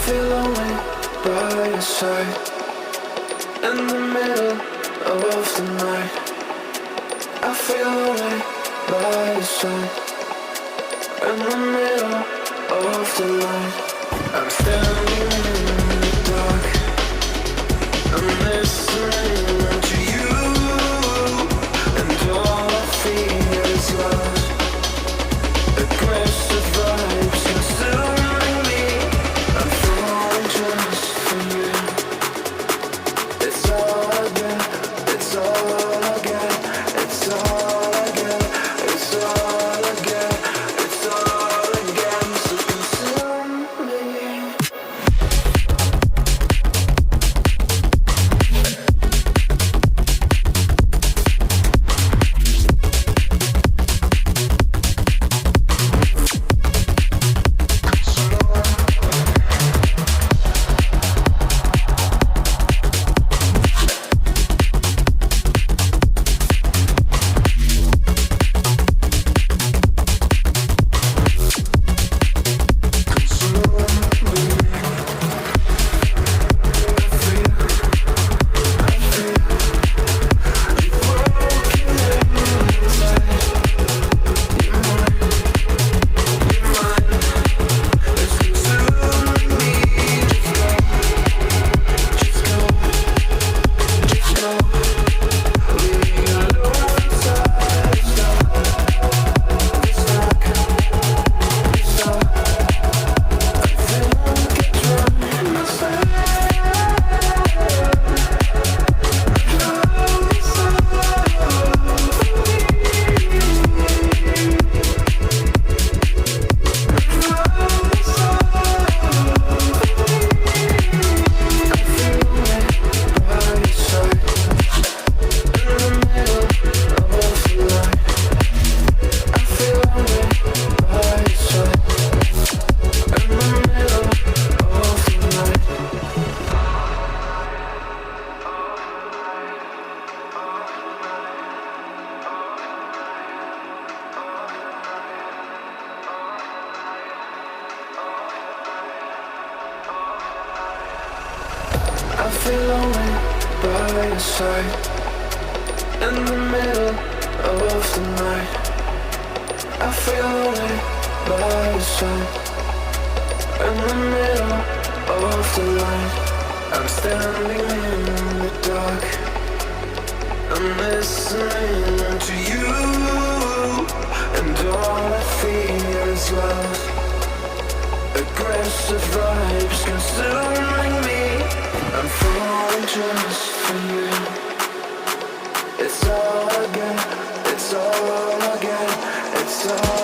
feel lonely by your side. In the middle of the night, I feel lonely by your side. In the middle of the night, I'm standing in the dark. I'm listening to you, and all I feel is love. Aggressive vibes consuming me. I'm falling just for you. It's all I get, it's all I get, it's all I get, it's all I get, it's all I get. So consume me. I feel lonely by your side. In the middle of the night, I feel lonely by your side. In the middle of the light, I'm standing in the dark. I'm listening to you, and all I feel is love. Aggressive vibes consuming me. I'm falling just for you. It's all I get, it's all I get, it's all